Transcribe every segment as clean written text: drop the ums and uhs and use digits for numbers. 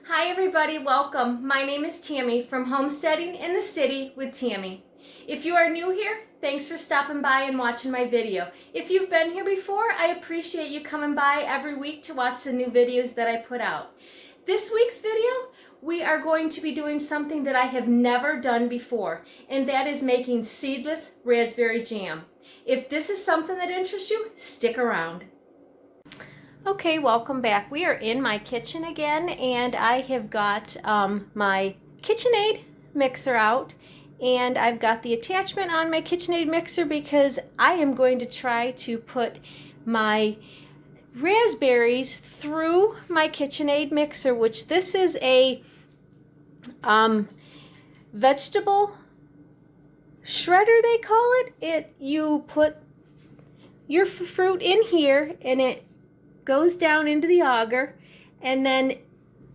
Hi everybody, welcome. My name is Tammy from Homesteading in the City with Tammy. If you are new here, thanks for stopping by and watching my video. If you've been here before, I appreciate you coming by every week to watch the new videos that I put out. This week's video, we are going to be doing something that I have never done before, and that is making seedless raspberry jam. If this is something that interests you, stick around. Okay, welcome back. We are in my kitchen again, and I have got my KitchenAid mixer out, and I've got the attachment on my KitchenAid mixer because I am going to try to put my raspberries through my KitchenAid mixer, which this is a vegetable shredder, they call it. You put your fruit in here, and it goes down into the auger, and then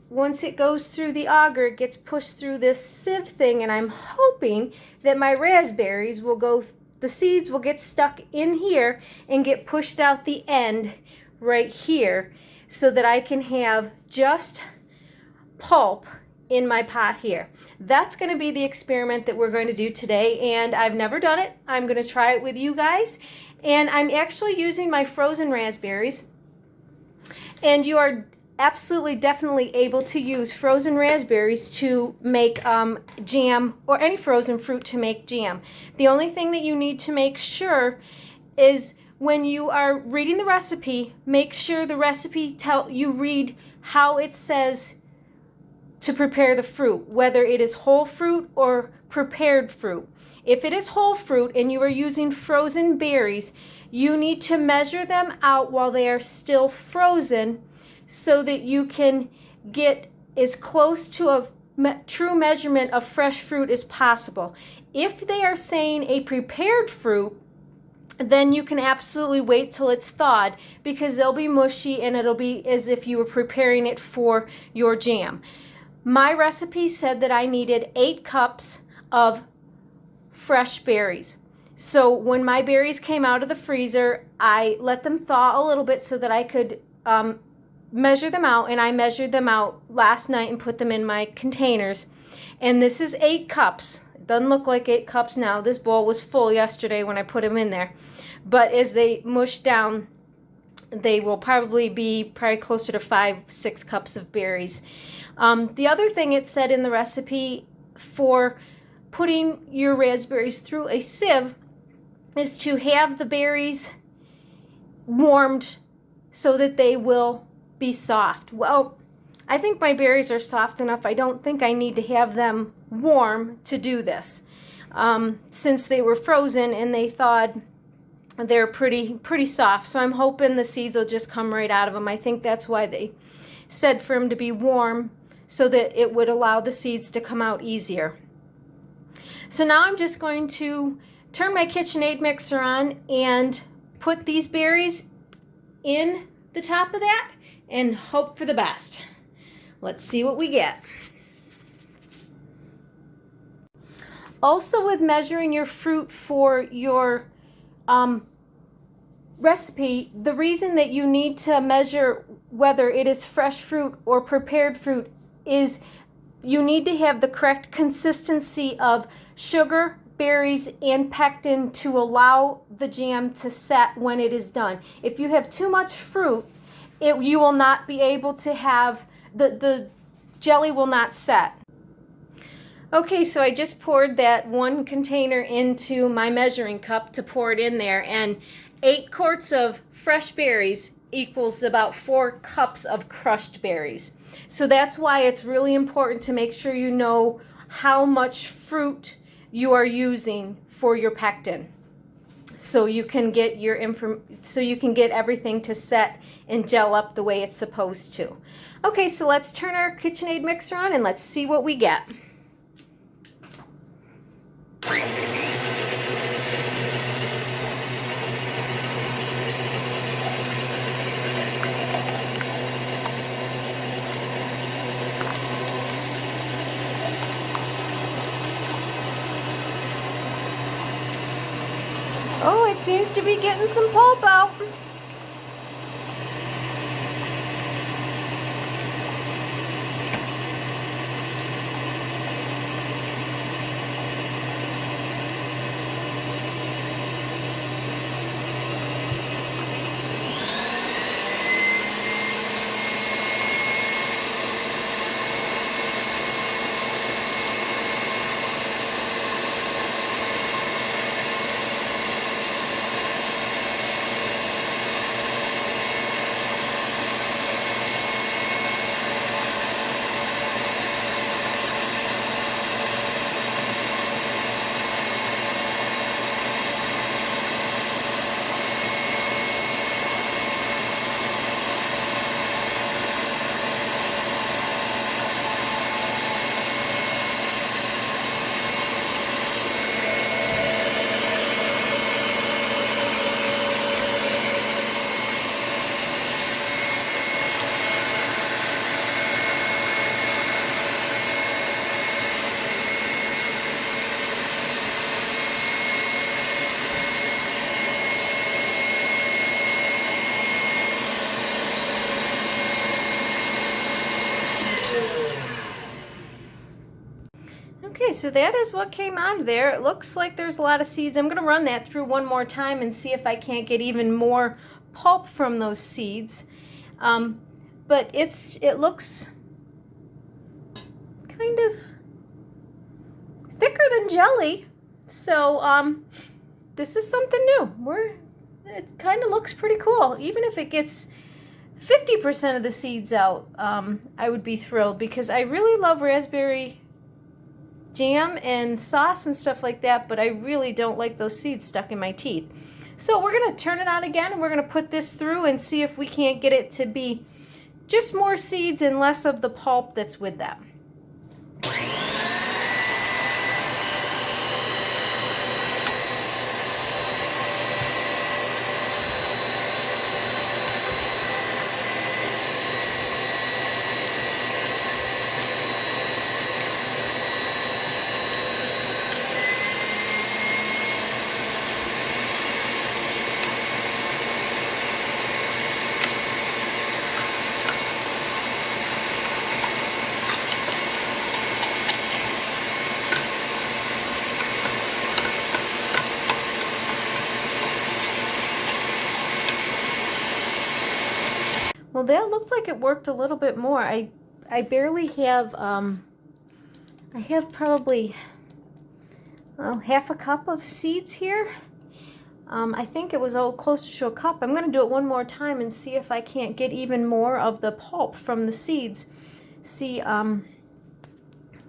once it goes through the auger, it gets pushed through this sieve thing, and I'm hoping that my raspberries will go, the seeds will get stuck in here and get pushed out the end right here so that I can have just pulp in my pot here. That's going to be the experiment that we're going to do today, and I've never done it. I'm going to try it with you guys, and I'm actually using my frozen raspberries. And you are absolutely definitely able to use frozen raspberries to make jam, or any frozen fruit to make jam. The only thing that you need to make sure is when you are reading the recipe, make sure the recipe you read how it says to prepare the fruit, whether it is whole fruit or prepared fruit. If it is whole fruit and you are using frozen berries, you need to measure them out while they are still frozen so that you can get as close to a true measurement of fresh fruit as possible. If they are saying a prepared fruit, then you can absolutely wait till it's thawed, because they'll be mushy and it'll be as if you were preparing it for your jam. My recipe said that I needed 8 cups of fresh berries. So when my berries came out of the freezer, I let them thaw a little bit so that I could measure them out, and I measured them out last night and put them in my containers. And this is 8 cups. It doesn't look like 8 cups now. This bowl was full yesterday when I put them in there. But as they mush down, they will probably be closer to 5-6 cups of berries. The other thing it said in the recipe for putting your raspberries through a sieve is to have the berries warmed so that they will be soft. Well, I think my berries are soft enough. I don't think I need to have them warm to do this. Since they were frozen and they thawed, they're pretty soft. So I'm hoping the seeds will just come right out of them. I think that's why they said for them to be warm, so that it would allow the seeds to come out easier. So now I'm just going to turn my KitchenAid mixer on and put these berries in the top of that and hope for the best. Let's see what we get. Also, with measuring your fruit for your recipe, the reason that you need to measure whether it is fresh fruit or prepared fruit is you need to have the correct consistency of sugar, berries, and pectin to allow the jam to set when it is done. If you have too much fruit, you will not be able to have, the jelly will not set. Okay, so I just poured that 1 container into my measuring cup to pour it in there, and 8 quarts of fresh berries equals about 4 cups of crushed berries. So that's why it's really important to make sure you know how much fruit you are using for your pectin, so you can get everything to set and gel up the way it's supposed to. Okay, so let's turn our KitchenAid mixer on and let's see what we get. Oh, it seems to be getting some pulp out. Okay, so that is what came out of there. It looks like there's a lot of seeds. I'm going to run that through one more time and see if I can't get even more pulp from those seeds. But it looks kind of thicker than jelly. So this is something new. It kind of looks pretty cool. Even if it gets 50% of the seeds out, I would be thrilled, because I really love raspberry jam and sauce and stuff like that, but I really don't like those seeds stuck in my teeth. So we're going to turn it on again, and we're going to put this through and see if we can't get it to be just more seeds and less of the pulp that's with them. Well, that looked like it worked a little bit more. I barely have, I have probably half a cup of seeds here. I think it was closer to a cup. I'm going to do it one more time and see if I can't get even more of the pulp from the seeds. See,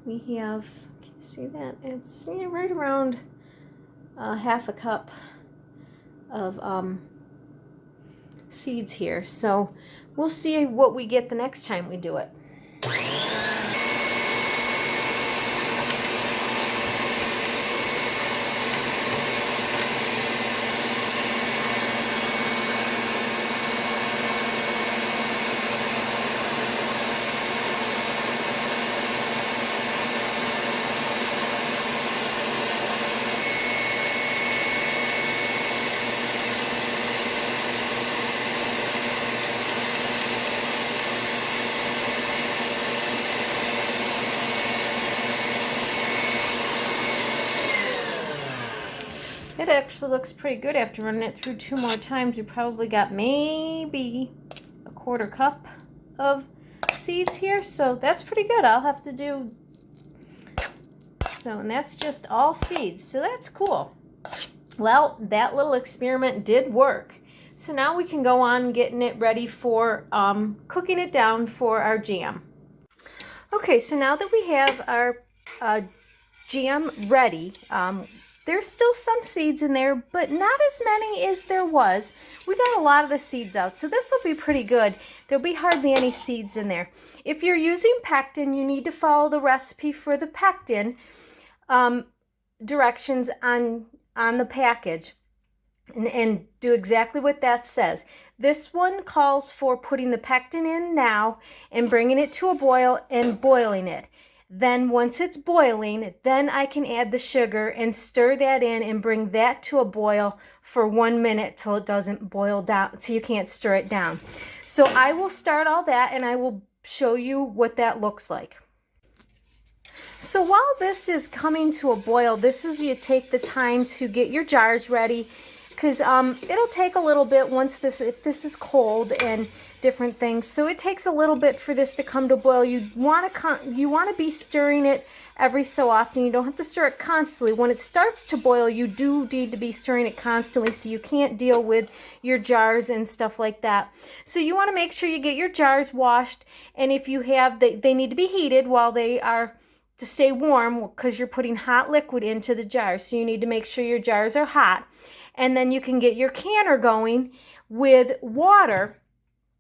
we have, can you see that? It's right around half a cup of seeds here. So we'll see what we get the next time we do it. It actually looks pretty good after running it through 2 more times. We probably got maybe a quarter cup of seeds here, so that's pretty good. I'll have to do, so, and that's just all seeds, so that's cool. Well, that little experiment did work. So now we can go on getting it ready for cooking it down for our jam. Okay, so now that we have our jam ready, there's still some seeds in there, but not as many as there was. We got a lot of the seeds out, so this will be pretty good. There'll be hardly any seeds in there. If you're using pectin, you need to follow the recipe for the pectin directions on the package and do exactly what that says. This one calls for putting the pectin in now and bringing it to a boil and boiling it. Then once it's boiling, then I can add the sugar and stir that in and bring that to a boil for 1 minute till it doesn't boil down, so you can't stir it down. So I will start all that and I will show you what that looks like. So while this is coming to a boil, this is you take the time to get your jars ready, because it'll take a little bit once if this is cold and different things. So it takes a little bit for this to come to boil. You want to be stirring it every so often. You don't have to stir it constantly. When it starts to boil, you do need to be stirring it constantly, so you can't deal with your jars and stuff like that. So you want to make sure you get your jars washed, and if you have, they need to be heated while they are to stay warm, because you're putting hot liquid into the jars. So you need to make sure your jars are hot. And then you can get your canner going with water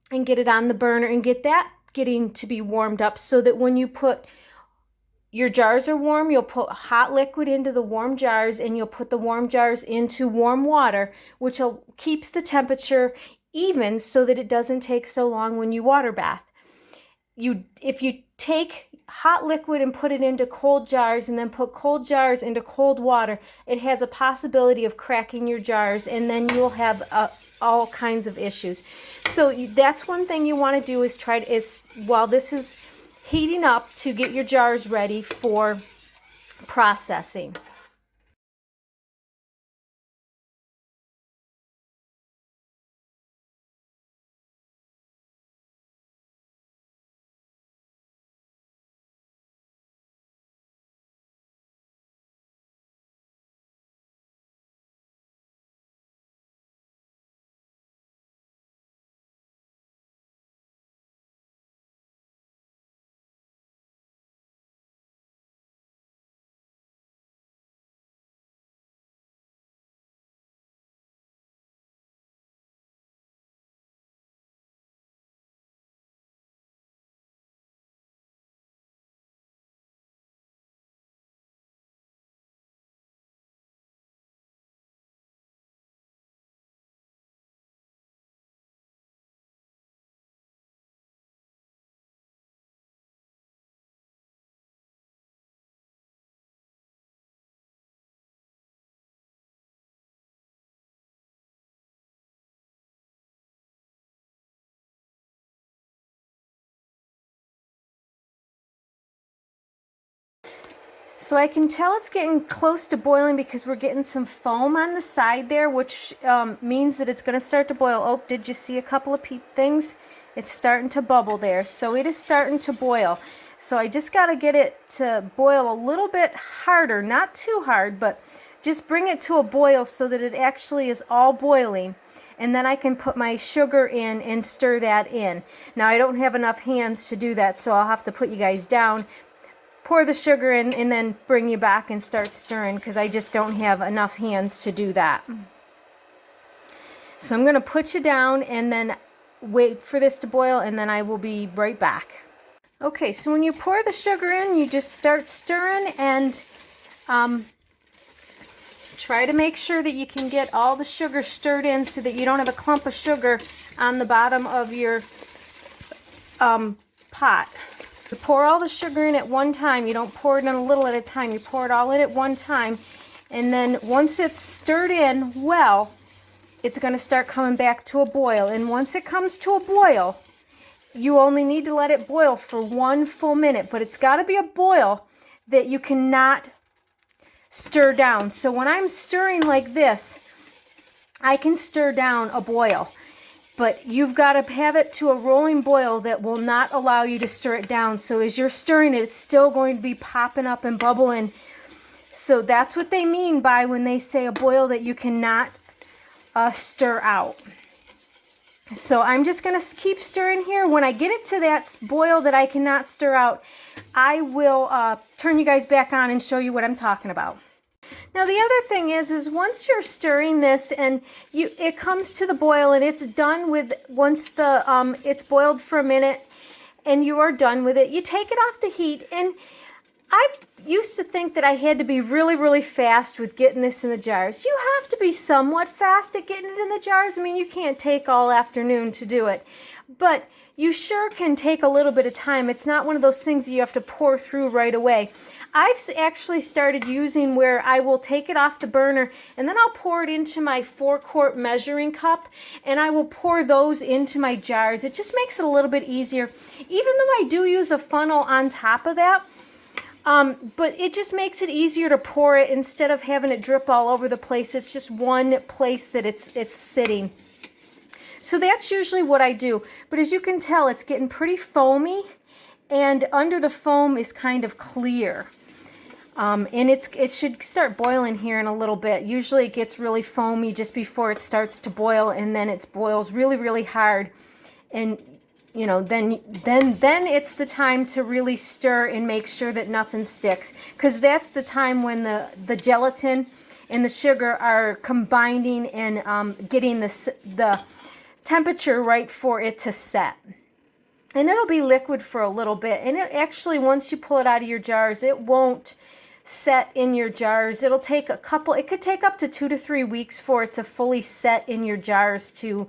and get it on the burner and get that getting to be warmed up, so that when you put your jars are warm, you'll put hot liquid into the warm jars, and you'll put the warm jars into warm water, which keeps the temperature even so that it doesn't take so long when you water bath. If you take hot liquid and put it into cold jars and then put cold jars into cold water, it has a possibility of cracking your jars, and then you'll have all kinds of issues. So that's one thing you want to do, is while this is heating up, to get your jars ready for processing. So I can tell it's getting close to boiling because we're getting some foam on the side there, which means that it's going to start to boil. Oh, did you see a couple of things? It's starting to bubble there. So it is starting to boil. So I just got to get it to boil a little bit harder, not too hard, but just bring it to a boil so that it actually is all boiling. And then I can put my sugar in and stir that in. Now I don't have enough hands to do that, so I'll have to put you guys down, pour the sugar in, and then bring you back and start stirring because I just don't have enough hands to do that. So I'm going to put you down and then wait for this to boil, and then I will be right back. Okay, so when you pour the sugar in, you just start stirring and try to make sure that you can get all the sugar stirred in so that you don't have a clump of sugar on the bottom of your pot. You pour all the sugar in at one time. You don't pour it in a little at a time. You pour it all in at one time. And then once it's stirred in well, it's going to start coming back to a boil. And once it comes to a boil, you only need to let it boil for 1 full minute. But it's got to be a boil that you cannot stir down. So when I'm stirring like this, I can stir down a boil. But you've got to have it to a rolling boil that will not allow you to stir it down. So as you're stirring it, it's still going to be popping up and bubbling. So that's what they mean by when they say a boil that you cannot stir out. So I'm just going to keep stirring here. When I get it to that boil that I cannot stir out, I will turn you guys back on and show you what I'm talking about. Now the other thing is once you're stirring this and it comes to the boil and it's done with, once the it's boiled for a minute and you are done with it, you take it off the heat. And I used to think that I had to be really, really fast with getting this in the jars. You have to be somewhat fast at getting it in the jars. I mean, you can't take all afternoon to do it, but you sure can take a little bit of time. It's not one of those things that you have to pour through right away. I've actually started using where I will take it off the burner and then I'll pour it into my 4-quart measuring cup and I will pour those into my jars. It just makes it a little bit easier, even though I do use a funnel on top of that. But it just makes it easier to pour it instead of having it drip all over the place. It's just one place that it's sitting. So that's usually what I do. But as you can tell, it's getting pretty foamy and under the foam is kind of clear. And it should start boiling here in a little bit. Usually it gets really foamy just before it starts to boil, and then it boils really, really hard. And you know, then it's the time to really stir and make sure that nothing sticks, because that's the time when the gelatin and the sugar are combining and getting the temperature right for it to set. And it'll be liquid for a little bit. And it actually, once you pull it out of your jars, it won't set in your jars. It'll take it could take up to 2 to 3 weeks for it to fully set in your jars to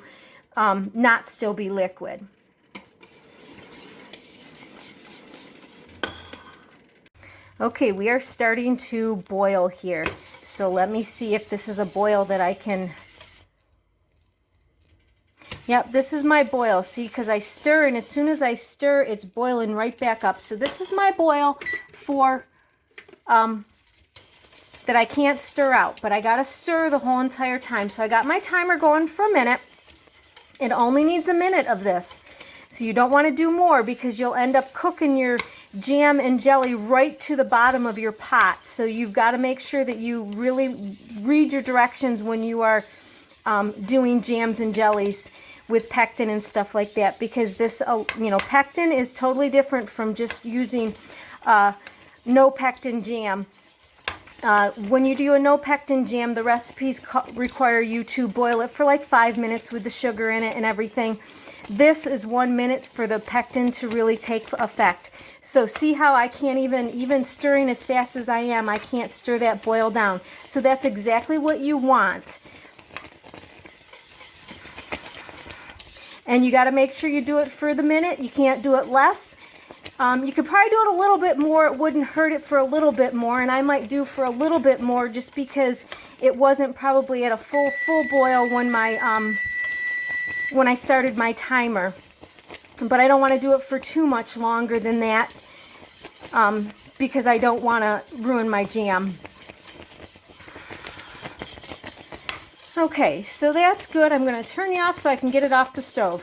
not still be liquid. Okay, we are starting to boil here. So let me see if this is a boil that I can... Yep, this is my boil. See, because I stir, and as soon as I stir, it's boiling right back up. So this is my boil for that I can't stir out, but I gotta stir the whole entire time. So I got my timer going for a minute. It only needs a minute of this. So you don't want to do more because you'll end up cooking your jam and jelly right to the bottom of your pot. So you've got to make sure that you really read your directions when you are doing jams and jellies with pectin and stuff like that, because this, pectin is totally different from just using no pectin jam. When you do a no pectin jam, the recipes require you to boil it for like 5 minutes with the sugar in it and everything. This is 1 minute for the pectin to really take effect. So see how I can't even stirring as fast as I am, I can't stir that boil down. So that's exactly what you want. And you got to make sure you do it for the minute. You can't do it less. You could probably do it a little bit more. It wouldn't hurt it for a little bit more, and I might do for a little bit more just because it wasn't probably at a full boil when I started my timer. But I don't want to do it for too much longer than that because I don't want to ruin my jam. Okay, so that's good. I'm going to turn you off so I can get it off the stove.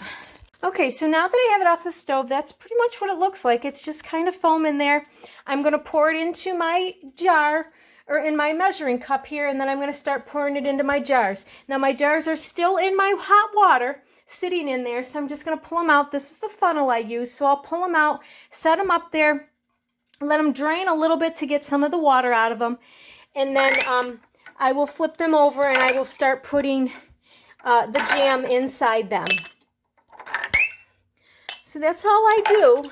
Okay, so now that I have it off the stove, that's pretty much what it looks like. It's just kind of foam in there. I'm going to pour it into my jar, or in my measuring cup here, and then I'm going to start pouring it into my jars. Now my jars are still in my hot water, sitting in there, so I'm just going to pull them out. This is the funnel I use, so I'll pull them out, set them up there, let them drain a little bit to get some of the water out of them, and then I will flip them over and I will start putting the jam inside them. So that's all I do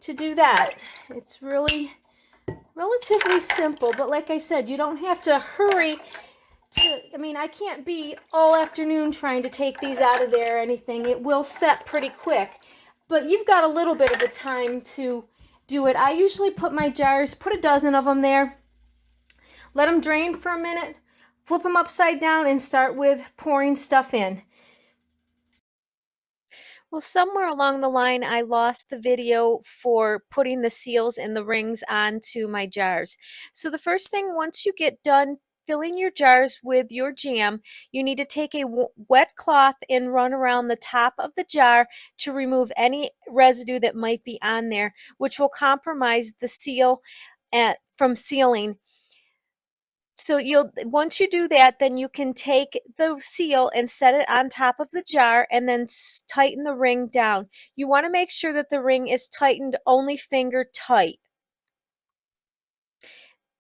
to do that. It's really relatively simple, but like I said, you don't have to hurry I can't be all afternoon trying to take these out of there or anything. It will set pretty quick, but you've got a little bit of the time to do it. I usually put my jars, put a dozen of them there, let them drain for a minute, flip them upside down, and start with pouring stuff in. Well, somewhere along the line, I lost the video for putting the seals and the rings onto my jars. So the first thing, once you get done filling your jars with your jam, you need to take a wet cloth and run around the top of the jar to remove any residue that might be on there, which will compromise the seal from sealing. So once you do that, then you can take the seal and set it on top of the jar and then tighten the ring down. You want to make sure that the ring is tightened only finger tight.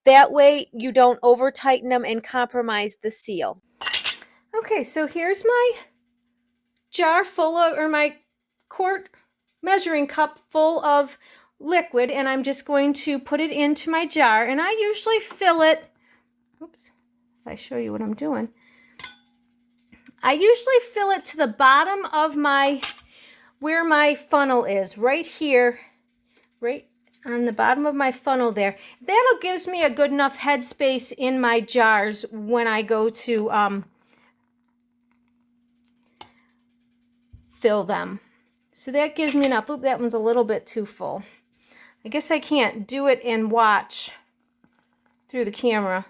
That way you don't over tighten them and compromise the seal. Okay, so here's my jar full of, or my quart measuring cup full of liquid, and I'm just going to put it into my jar, and I usually fill it. Oops, if I show you what I'm doing. I usually fill it to the bottom of where my funnel is, right here, right on the bottom of my funnel there. That'll gives me a good enough headspace in my jars when I go to fill them. So that gives me enough. Oop, that one's a little bit too full. I guess I can't do it and watch through the camera.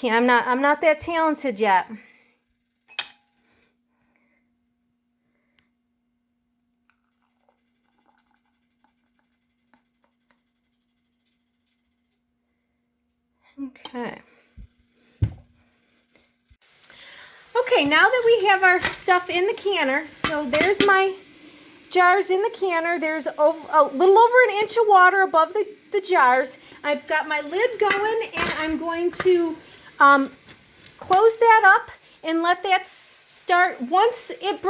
I'm not that talented yet. Okay. Okay, now that we have our stuff in the canner, so there's my jars in the canner. There's a little over an inch of water above the jars. I've got my lid going, and I'm going to close that up and let that start. Once it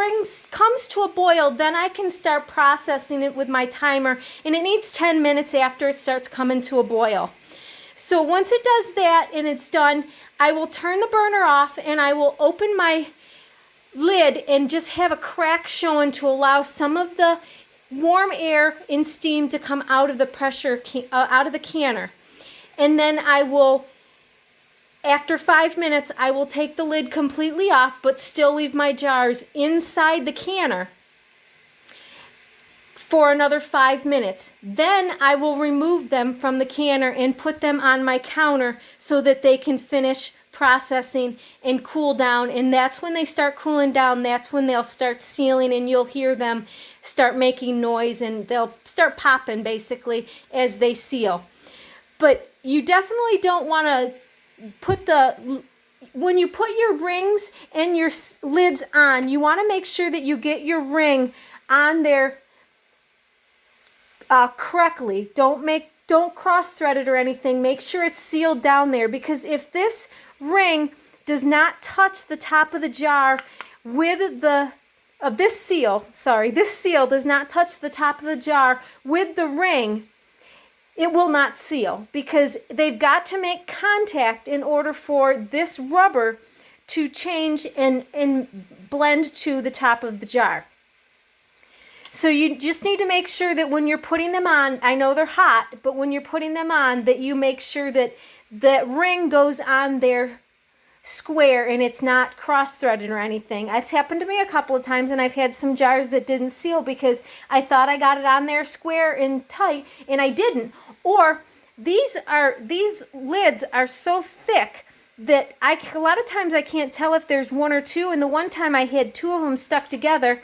comes to a boil, then I can start processing it with my timer, and it needs 10 minutes after it starts coming to a boil. So once it does that and it's done, I will turn the burner off and I will open my lid and just have a crack showing to allow some of the warm air and steam to come out of the out of the canner. And then I will, after 5 minutes, I will take the lid completely off, but still leave my jars inside the canner. for another 5 minutes. Then I will remove them from the canner and put them on my counter so that they can finish processing and cool down. And that's when they start cooling down, that's when they'll start sealing, and you'll hear them start making noise and they'll start popping basically as they seal. But you definitely don't want to put when you put your rings and your lids on, you want to make sure that you get your ring on there correctly. Don't cross thread it or anything. Make sure it's sealed down there, because if this ring does not touch the top of the jar with this seal does not touch the top of the jar with the ring, it will not seal, because they've got to make contact in order for this rubber to change and blend to the top of the jar. So you just need to make sure that when you're putting them on, I know they're hot, but when you're putting them on, that you make sure that that ring goes on there square and it's not cross-threaded or anything. It's happened to me a couple of times, and I've had some jars that didn't seal because I thought I got it on there square and tight and I didn't. Or these lids are so thick that a lot of times I can't tell if there's one or two, and the one time I had two of them stuck together,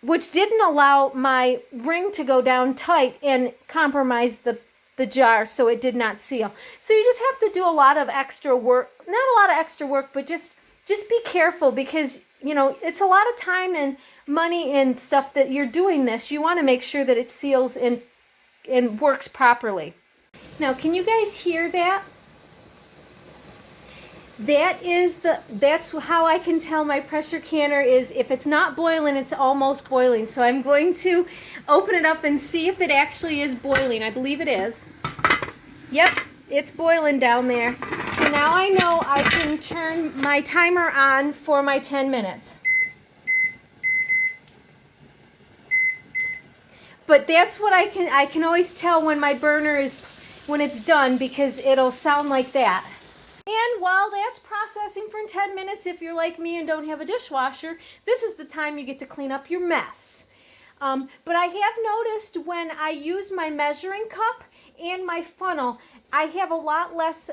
which didn't allow my ring to go down tight and compromise the jar, so it did not seal. So you just have to do a lot of extra work. Not a lot of extra work, but just be careful, because it's a lot of time and money and stuff that you're doing this. You want to make sure that it seals and works properly. Now, can you guys hear that? That's how I can tell my pressure canner is, if it's not boiling, it's almost boiling. So I'm going to open it up and see if it actually is boiling. I believe it is. Yep, it's boiling down there. So now I know I can turn my timer on for my 10 minutes. But that's what I can always tell when my burner when it's done, because it'll sound like that. And while that's processing for 10 minutes, if you're like me and don't have a dishwasher, this is the time you get to clean up your mess. But I have noticed when I use my measuring cup and my funnel, I have a lot less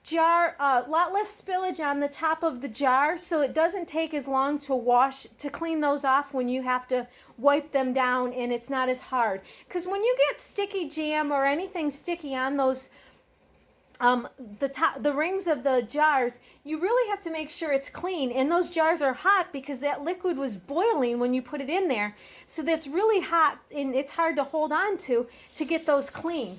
spillage on the top of the jar, so it doesn't take as long to clean those off when you have to wipe them down, and it's not as hard. Because when you get sticky jam or anything sticky on those the rings of the jars, you really have to make sure it's clean. And those jars are hot because that liquid was boiling when you put it in there. So that's really hot, and it's hard to hold on to get those clean.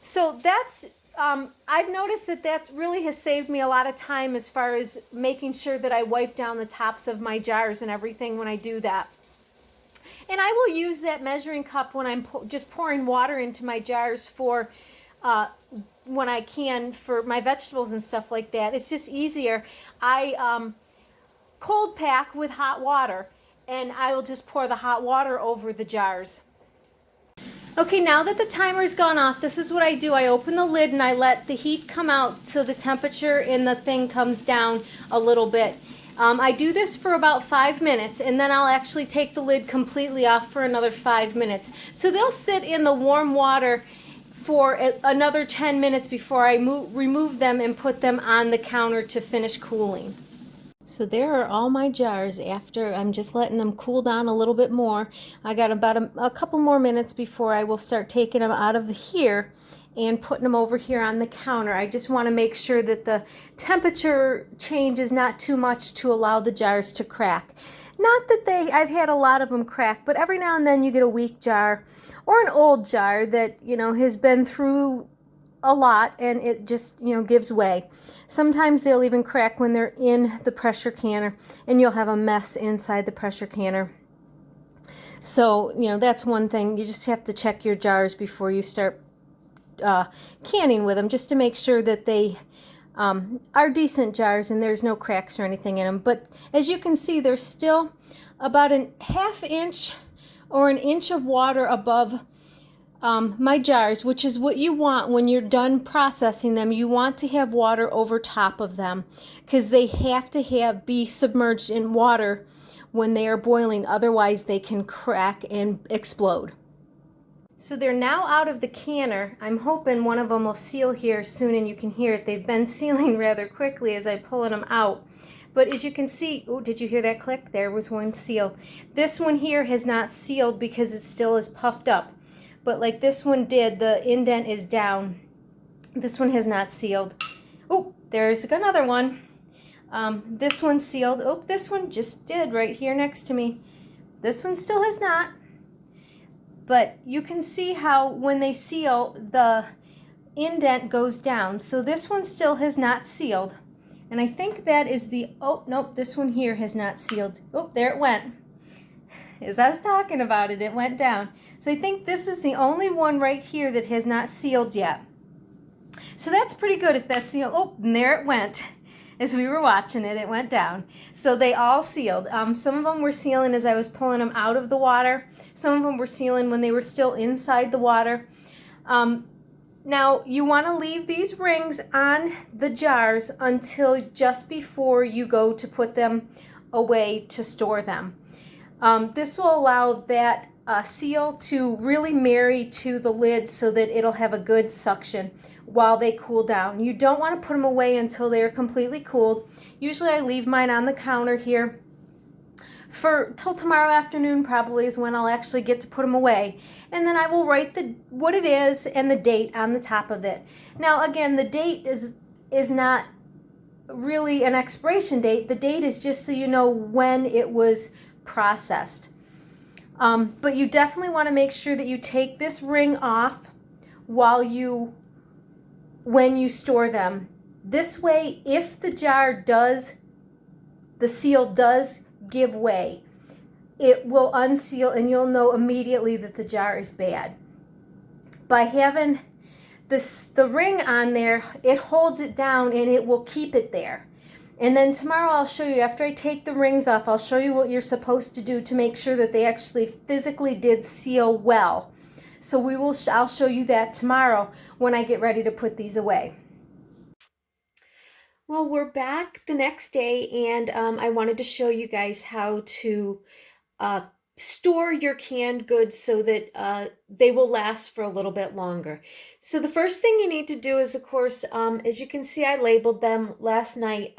So that's I've noticed that really has saved me a lot of time as far as making sure that I wipe down the tops of my jars and everything when I do that. And I will use that measuring cup when I'm just pouring water into my jars for when I can for my vegetables and stuff like that. It's just easier. I cold pack with hot water, and I will just pour the hot water over the jars. Okay, now that the timer's gone off, this is what I do. I open the lid and I let the heat come out so the temperature in the thing comes down a little bit. I do this for about 5 minutes, and then I'll actually take the lid completely off for another 5 minutes. So they'll sit in the warm water for another 10 minutes before I remove them and put them on the counter to finish cooling. So there are all my jars after I'm just letting them cool down a little bit more. I got about a couple more minutes before I will start taking them out of here and putting them over here on the counter. I just want to make sure that the temperature change is not too much to allow the jars to crack. Not that I've had a lot of them crack, but every now and then you get a weak jar or an old jar that, has been through a lot and it just, gives way. Sometimes they'll even crack when they're in the pressure canner, and you'll have a mess inside the pressure canner. So, that's one thing. You just have to check your jars before you start canning with them, just to make sure that they are decent jars and there's no cracks or anything in them. But as you can see, there's still about a ½ inch or an inch of water above my jars, which is what you want when you're done processing them. You want to have water over top of them, because they have to be submerged in water when they are boiling, otherwise they can crack and explode. So they're now out of the canner. I'm hoping one of them will seal here soon and you can hear it. They've been sealing rather quickly as I'm pulling them out. But as you can see, oh, did you hear that click? There was one seal. This one here has not sealed because it still is puffed up. But like this one did, the indent is down. This one has not sealed. Oh, there's another one. This one sealed. Oh, this one just did right here next to me. This one still has not. But you can see how when they seal, the indent goes down. So this one still has not sealed. And I think that is the, oh, nope, this one here has not sealed. Oh, there it went. As I was talking about it, it went down. So I think this is the only one right here that has not sealed yet. So that's pretty good if that's sealed. Oh, and there it went. As we were watching it, it went down. So they all sealed. Some of them were sealing as I was pulling them out of the water. Some of them were sealing when they were still inside the water. Now, you want to leave these rings on the jars until just before you go to put them away to store them. This will allow that seal to really marry to the lid so that it'll have a good suction while they cool down. You don't want to put them away until they're completely cooled. Usually I leave mine on the counter here till tomorrow afternoon probably is when I'll actually get to put them away. And then I will write what it is and the date on the top of it. Now again, the date is not really an expiration date. The date is just so you know when it was processed. But you definitely want to make sure that you take this ring off when you store them. This way, if the seal does give way, it will unseal and you'll know immediately that the jar is bad. By having the ring on there, it holds it down and it will keep it there. And then tomorrow I'll show you, after I take the rings off, I'll show you what you're supposed to do to make sure that they actually physically did seal well. So I'll show you that tomorrow when I get ready to put these away. Well, we're back the next day, and I wanted to show you guys how to store your canned goods so that they will last for a little bit longer. So the first thing you need to do is, of course, as you can see, I labeled them last night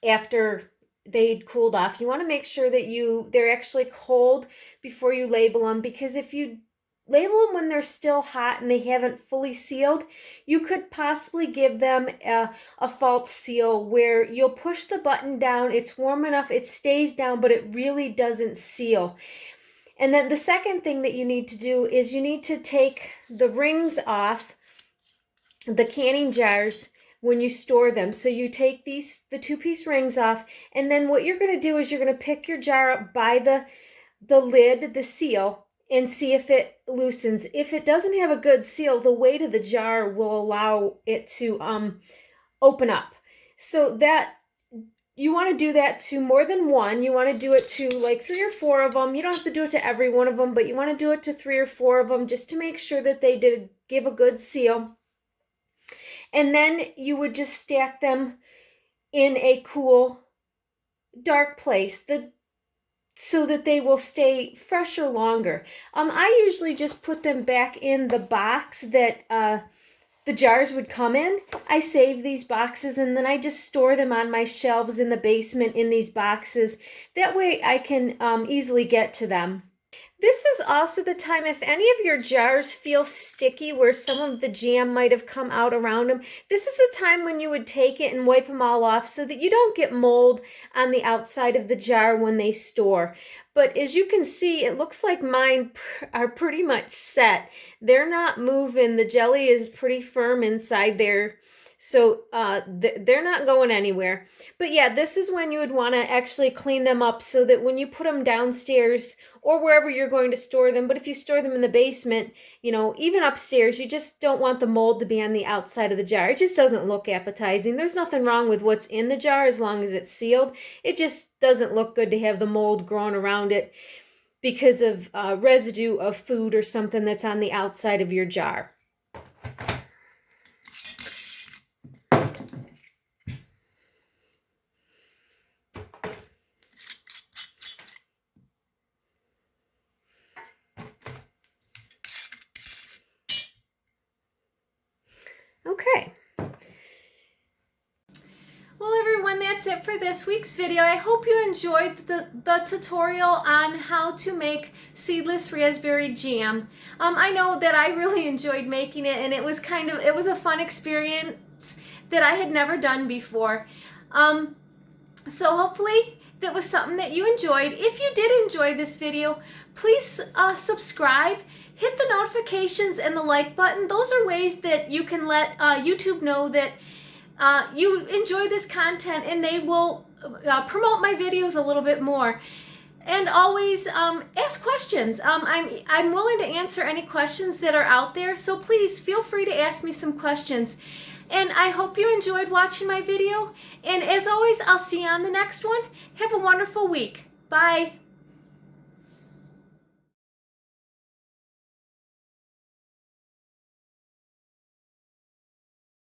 after they'd cooled off. You want to make sure that they're actually cold before you label them, because if you label them when they're still hot and they haven't fully sealed, you could possibly give them a false seal where you'll push the button down, it's warm enough, it stays down, but it really doesn't seal. And then the second thing that you need to do is you need to take the rings off the canning jars when you store them. So you take the 2-piece rings off, and then what you're going to do is you're going to pick your jar up by the lid, the seal, and see if it loosens. If it doesn't have a good seal, the weight of the jar will allow it to open up. So that you want to do that to more than one. You want to do it to like 3 or 4 of them. You don't have to do it to every one of them, but you want to do it to 3 or 4 of them just to make sure that they did give a good seal. And then you would just stack them in a cool, dark place so that they will stay fresher longer. I usually just put them back in the box that the jars would come in. I save these boxes and then I just store them on my shelves in the basement in these boxes. That way I can easily get to them. This is also the time, if any of your jars feel sticky where some of the jam might have come out around them, this is the time when you would take it and wipe them all off so that you don't get mold on the outside of the jar when they store. But as you can see, it looks like mine are pretty much set. They're not moving. The jelly is pretty firm inside there. So they're not going anywhere. But yeah, this is when you would want to actually clean them up so that when you put them downstairs or wherever you're going to store them, but if you store them in the basement, you know, even upstairs, you just don't want the mold to be on the outside of the jar. It just doesn't look appetizing. There's nothing wrong with what's in the jar as long as it's sealed. It just doesn't look good to have the mold growing around it because of residue of food or something that's on the outside of your jar. that's it for this week's video. I hope you enjoyed the tutorial on how to make seedless raspberry jam. I know that I really enjoyed making it, and it was a fun experience that I had never done before. So hopefully that was something that you enjoyed. If you did enjoy this video, please subscribe, hit the notifications and the like button. Those are ways that you can let YouTube know that you enjoy this content, and they will promote my videos a little bit more. And always ask questions. I'm willing to answer any questions that are out there, so please feel free to ask me some questions. And I hope you enjoyed watching my video. And as always, I'll see you on the next one. Have a wonderful week. Bye.